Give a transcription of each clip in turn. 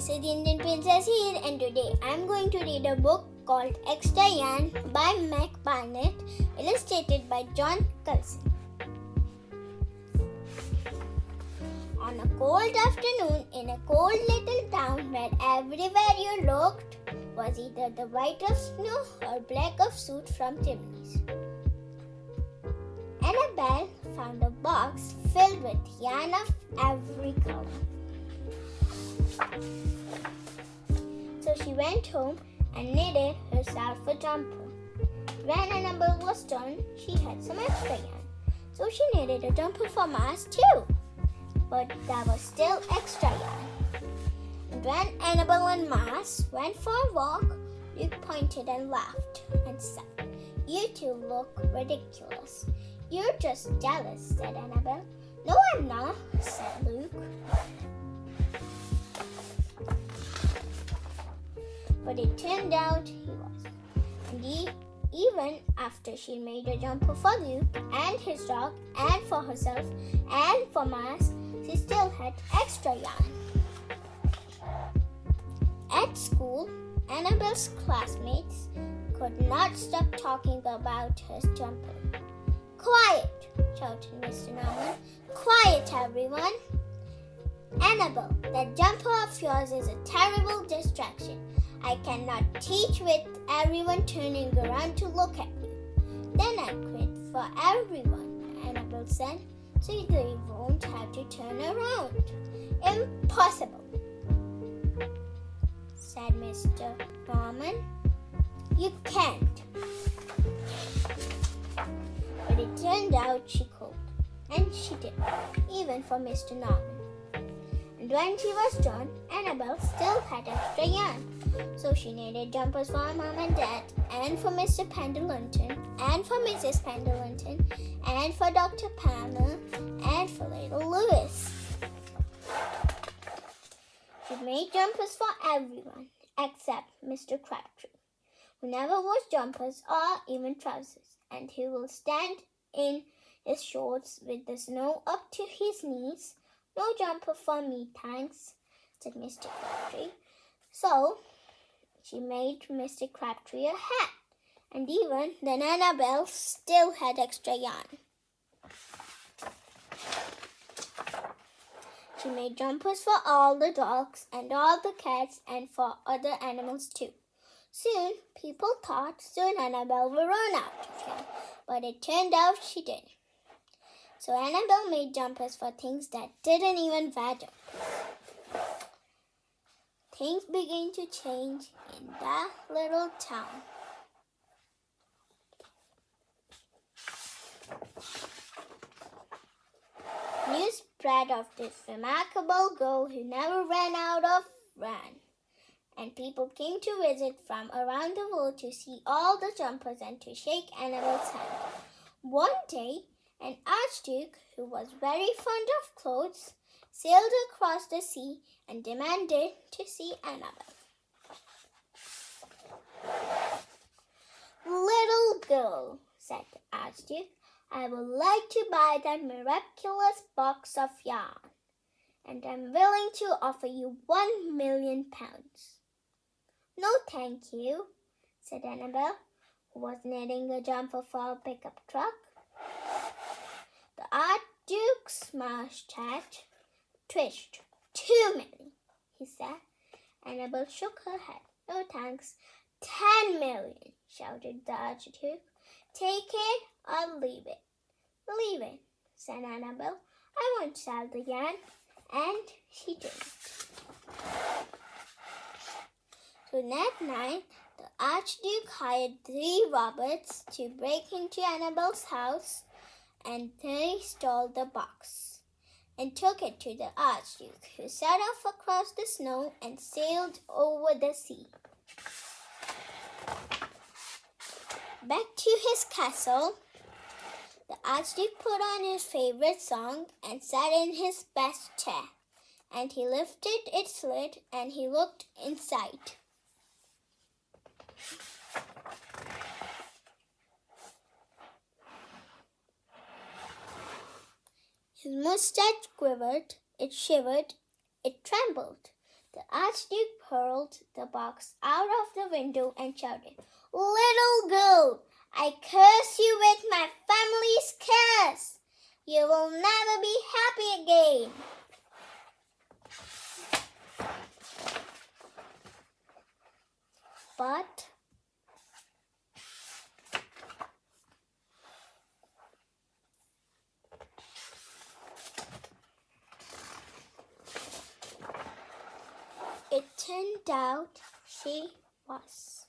this is Indian Princess here, and today I'm going to read a book called Extra Yarn by Barnett, illustrated by John Coulson. On a cold afternoon in a cold little town where everywhere you looked was either the white of snow or black of soot from chimneys, Annabelle found a box filled with yarn of every color. So she went home and knitted herself a jumper. When Annabelle was done, she had some extra yarn. So she knitted a jumper for Mars too. But there was still extra yarn. And when Annabelle and Mars went for a walk, Luke pointed and laughed and said, "You two look ridiculous." "You're just jealous," said Annabelle. "No, I'm not," said Luke. But it turned out he was. And even after she made a jumper for Luke and his dog and for herself and for Mars, she still had extra yarn. At school, Annabelle's classmates could not stop talking about her jumper. "Quiet!" shouted Mr. Norman. "Quiet, everyone! Annabelle, that jumper of yours is a terrible distraction. I cannot teach with everyone turning around to look at you." "Then I quit for everyone," Annabelle said, "so they won't have to turn around." "Impossible," said Mr. Norman. "You can't." But it turned out she could, and she did, even for Mr. Norman. And when she was done, Annabelle still had extra yarn. So she knitted jumpers for her mom and dad, and for Mr. Pendleton, and for Mrs. Pendleton, and for Dr. Palmer, and for little Louis. She made jumpers for everyone except Mr. Crabtree, who never wore jumpers or even trousers, and who will stand in his shorts with the snow up to his knees. "No jumper for me, thanks," said Mr. Crabtree. So she made Mr. Crabtree a hat, and even then Annabelle still had extra yarn. She made jumpers for all the dogs and all the cats and for other animals too. Soon people thought Annabelle would run out of yarn, but it turned out she did. So Annabelle made jumpers for things that didn't even wear jumpers. Things began to change in that little town. News spread of this remarkable girl who never ran out of yarn, and people came to visit from around the world to see all the jumpers and to shake Annabelle's hand. One day, an archduke who was very fond of clothes sailed across the sea and demanded to see Annabelle. "Little girl," said the archduke, "I would like to buy that miraculous box of yarn, and I'm willing to offer you 1,000,000 pounds. "No, thank you," said Annabelle, who was knitting a jumper for a pickup truck. The archduke's moustache twitched. 2,000,000, he said. Annabelle shook her head. "No thanks." 10,000,000, shouted the archduke. "Take it or leave it." "Leave it," said Annabelle. "I won't sell the yarn." And she didn't. So that night, the archduke hired 3 robbers to break into Annabelle's house, and they stole the box and took it to the archduke, who set off across the snow and sailed over the sea. Back to his castle, the archduke put on his favorite song and sat in his best chair, and he lifted its lid and he looked inside. His mustache quivered, it shivered, it trembled. The Archduke hurled the box out of the window and shouted, "Little girl, I curse you with my family's curse. You will never be happy again." But it turned out she was.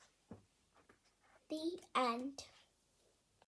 The end.